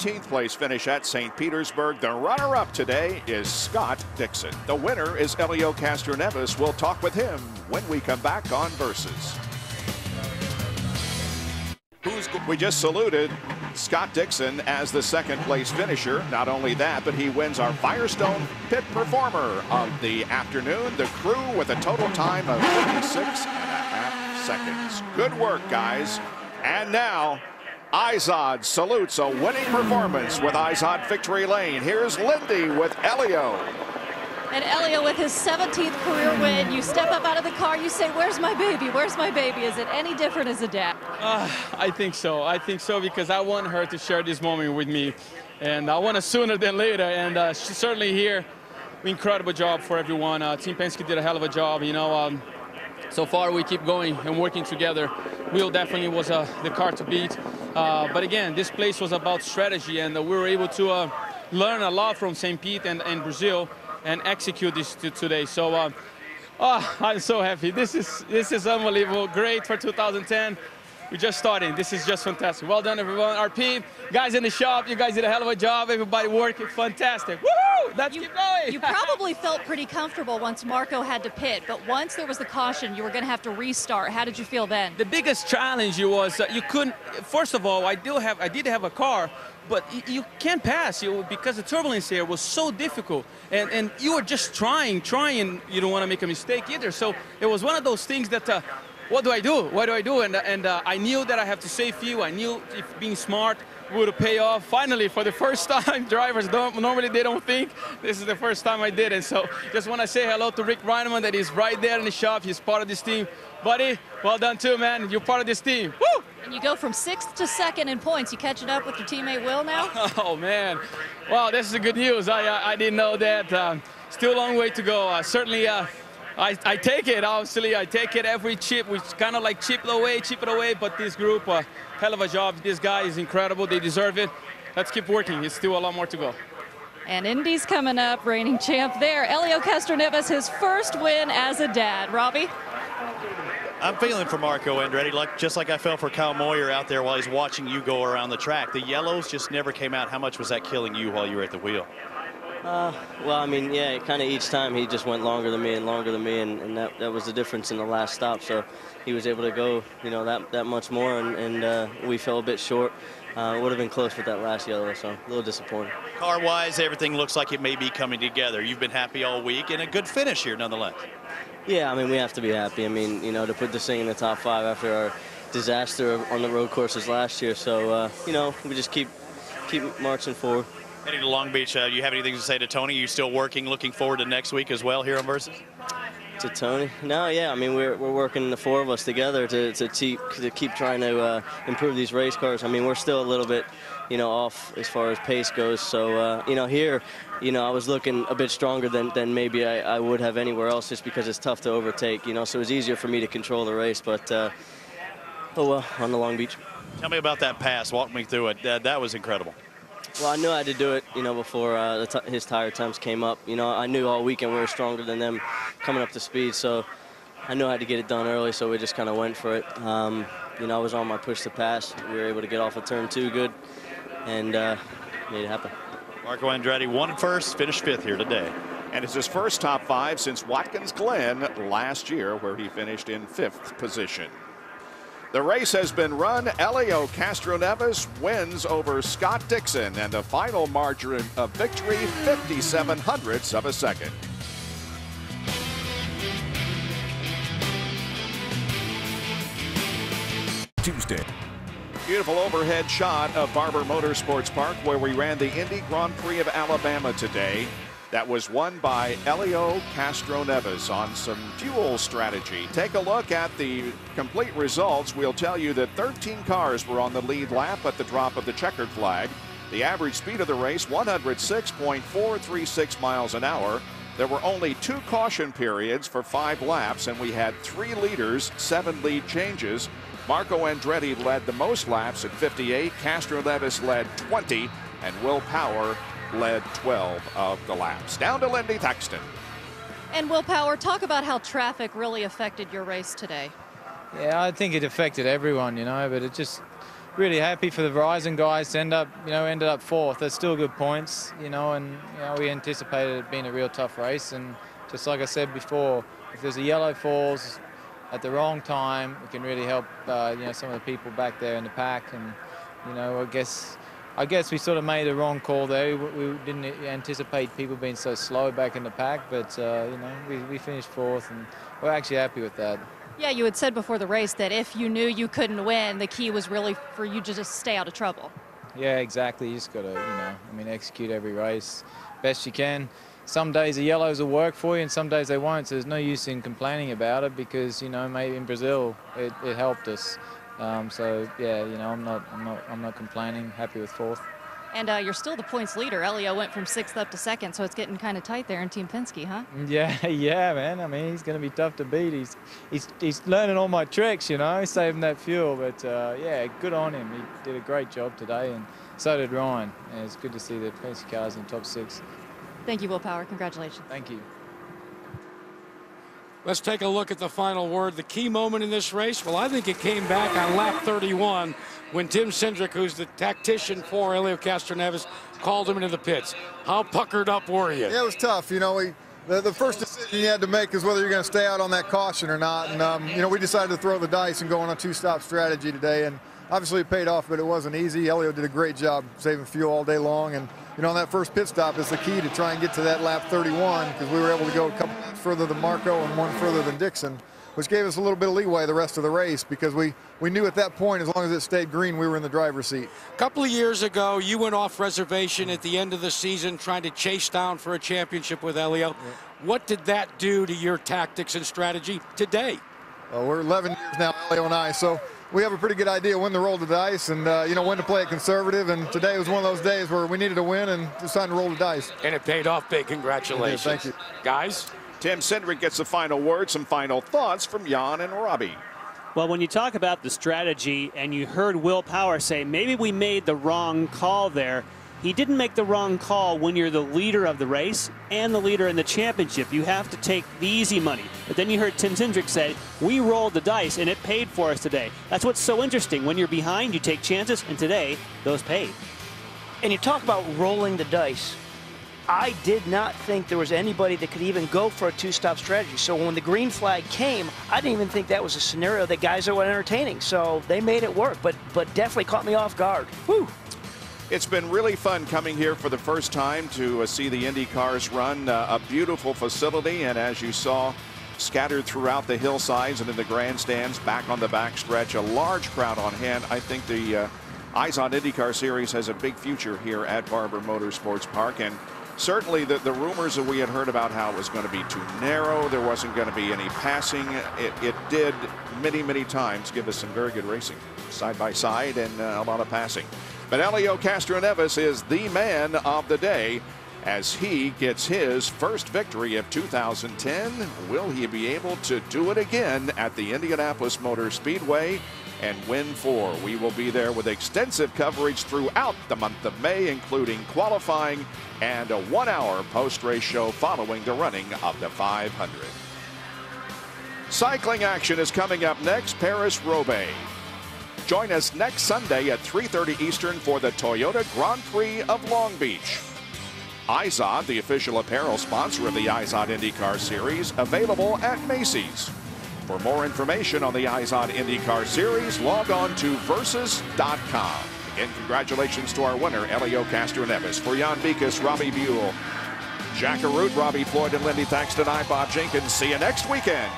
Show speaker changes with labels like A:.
A: 13th place finish at St. Petersburg. The runner-up today is Scott Dixon. The winner is Helio Castroneves. We'll talk with him when we come back on Versus. We just saluted Scott Dixon as the second place finisher. Not only that, but he wins our Firestone Pit Performer of the afternoon. The crew with a total time of 56.5 seconds. Good work, guys. And now, IZOD salutes a winning performance with IZOD Victory Lane. Here's Lindy with Helio.
B: And Helio with his 17th career win. You step up out of the car, you say, where's my baby? Where's my baby? Is it any different as a dad?
C: I think so. I think so, because I want her to share this moment with me. And I want it sooner than later. And she's certainly here. Incredible job for everyone. Team Penske did a hell of a job. You know, so far we keep going and working together. Will definitely was the car to beat. But again, this place was about strategy, and we were able to learn a lot from St. Pete and Brazil and execute this today. So I'm so happy. This is unbelievable. Great for 2010. We're just starting. This is just fantastic. Well done, everyone. RP, guys in the shop, you guys did a hell of a job. Everybody working fantastic. Woohoo! Let's keep going.
B: You probably felt pretty comfortable once Marco had to pit, but once there was the caution, you were going to have to restart. How did you feel then?
C: The biggest challenge was you couldn't. First of all, I did have a car, but you can't pass because the turbulence here was so difficult, and you were just trying. You don't want to make a mistake either. So it was one of those things that. What do I do? What do I do? And I knew that I have to save fuel. I knew if being smart would pay off. Finally, for the first time, drivers normally they don't think. This is the first time I did it. So just want to say hello to Rick Reineman that is right there in the shop. He's part of this team. Buddy, well done too, man. You're part of this team. Woo!
B: And you go from 6th to 2nd in points. You catching up with your teammate Will now?
C: Oh, man. Well, this is good news. I didn't know that. Still a long way to go. Certainly, I take it, obviously. I take it every chip. We kind of like chip it away. But this group, hell of a job. This guy is incredible. They deserve it. Let's keep working. It's still a lot more to go.
B: And Indy's coming up, reigning champ there. Helio Castroneves, his first win as a dad. Robbie?
D: I'm feeling for Marco Andretti, just like I felt for Kyle Moyer out there while he's watching you go around the track. The yellows just never came out. How much was that killing you while you were at the wheel?
E: Well, I mean, yeah, kind of each time he just went longer than me, and that was the difference in the last stop. So he was able to go, you know, that much more, and we fell a bit short. Would have been close with that last yellow, so a little disappointing.
D: Car-wise, everything looks like it may be coming together. You've been happy all week, and a good finish here nonetheless.
E: Yeah, I mean, we have to be happy. I mean, you know, to put this thing in the top 5 after our disaster on the road courses last year. So, you know, we just keep marching forward.
D: Heading to Long Beach, you have anything to say to Tony? You still working, looking forward to next week as well here on Versus?
E: To Tony? No, yeah. I mean, we're working, the 4 of us together to keep trying to improve these race cars. I mean, we're still a little bit, you know, off as far as pace goes. So, you know, here, you know, I was looking a bit stronger than maybe I would have anywhere else, just because it's tough to overtake, you know. So it's easier for me to control the race. But, oh well, on the Long Beach.
D: Tell me about that pass. Walk me through it. That was incredible.
E: Well, I knew I had to do it, you know, before his tire times came up. You know, I knew all weekend we were stronger than them coming up to speed, so I knew I had to get it done early, so we just kind of went for it. You know, I was on my push to pass. We were able to get off of turn 2 good, and made it happen.
D: Marco Andretti won first, finished 5th here today.
A: And it's his first top 5 since Watkins Glen last year, where he finished in 5th position. The race has been run. Helio Castroneves wins over Scott Dixon, and the final margin of victory, 57 hundredths of a second. Tuesday. Beautiful overhead shot of Barber Motorsports Park, where we ran the Indy Grand Prix of Alabama today. That was won by Helio Castroneves on some fuel strategy. Take a look at the complete results. We'll tell you that 13 cars were on the lead lap at the drop of the checkered flag. The average speed of the race, 106.436 miles an hour. There were only 2 caution periods for 5 laps, and we had 3 leaders, 7 lead changes. Marco Andretti led the most laps at 58. Castroneves led 20, and Will Power led 12 of the laps. Down to Lindy Thaxton.
B: And Will Power, talk about how traffic really affected your race today.
F: Yeah, I think it affected everyone, you know, but it just really happy for the Verizon guys to ended up fourth. That's still good points, and we anticipated it being a real tough race. And just like I said before, if there's a yellow falls at the wrong time, it can really help, some of the people back there in the pack. And, I guess we sort of made a wrong call there. We didn't anticipate people being so slow back in the pack, but, we finished fourth, and we're actually happy with that.
B: Yeah, you had said before the race that if you knew you couldn't win, the key was really for you to just stay out of trouble.
F: Yeah, exactly. You just got to, execute every race best you can. Some days the yellows will work for you, and some days they won't. So there's no use in complaining about it because, maybe in Brazil it helped us. So yeah, I'm not complaining. Happy with fourth.
B: And you're still the points leader. Helio went from 6th up to 2nd, so it's getting kind of tight there in Team Penske, huh?
F: Yeah, man. I mean, he's going to be tough to beat. He's learning all my tricks, saving that fuel. But yeah, good on him. He did a great job today, and so did Ryan. And it's good to see the Penske cars in the top 6.
B: Thank you, Will Power. Congratulations.
F: Thank you.
G: Let's take a look at the final word. The key moment in this race, well, I think it came back on lap 31 when Tim Cindric, who's the tactician for Helio Castroneves, called him into the pits. How puckered up were you?
H: Yeah, it was tough. The first decision you had to make is whether you're going to stay out on that caution or not. And, we decided to throw the dice and go on a 2-stop strategy today. And obviously it paid off, but it wasn't easy. Helio did a great job saving fuel all day long. And, on that first pit stop is the key to try and get to that lap 31 because we were able to go a couple laps further than Marco and one further than Dixon, which gave us a little bit of leeway the rest of the race because we knew at that point, as long as it stayed green, we were in the driver's seat.
G: A couple of years ago, you went off reservation at the end of the season trying to chase down for a championship with Helio. Yeah. What did that do to your tactics and strategy today?
H: Well, we're 11 years now, Helio and I, so we have a pretty good idea when to roll the dice and, when to play it conservative. And today was one of those days where we needed to win and it's time to roll the dice.
G: And it paid off big. Congratulations.
H: Thank you.
G: Guys?
A: Tim Cindric gets the final word, some final thoughts from Jan and Robbie.
I: Well, when you talk about the strategy and you heard Will Power say maybe we made the wrong call there, he didn't make the wrong call when you're the leader of the race and the leader in the championship. You have to take the easy money. But then you heard Tim Cindric say, we rolled the dice and it paid for us today. That's what's so interesting. When you're behind, you take chances, and today, those paid.
J: And you talk about rolling the dice. I did not think there was anybody that could even go for a 2-stop strategy. So when the green flag came, I didn't even think that was a scenario that guys were entertaining. So they made it work, but definitely caught me off guard. Whew.
A: It's been really fun coming here for the first time to see the Indy cars run. A beautiful facility, and as you saw, scattered throughout the hillsides and in the grandstands, back on the backstretch, a large crowd on hand. I think the IZOD IndyCar Series has a big future here at Barber Motorsports Park, and certainly the rumors that we had heard about how it was going to be too narrow, there wasn't going to be any passing, it did many times give us some very good racing, side by side, and a lot of passing. But Helio Castroneves is the man of the day as he gets his first victory of 2010. Will he be able to do it again at the Indianapolis Motor Speedway and win 4? We will be there with extensive coverage throughout the month of May, including qualifying and a 1-hour post-race show following the running of the 500. Cycling action is coming up next, Paris-Roubaix. Join us next Sunday at 3:30 Eastern for the Toyota Grand Prix of Long Beach. IZOD, the official apparel sponsor of the IZOD IndyCar Series, available at Macy's. For more information on the IZOD IndyCar Series, log on to Versus.com. Again, congratulations to our winner, Helio Castroneves. For Jan Beekes, Robbie Buell, Jack Arute, Robbie Floyd, and Lindy Thaxton, I'm Bob Jenkins. See you next weekend.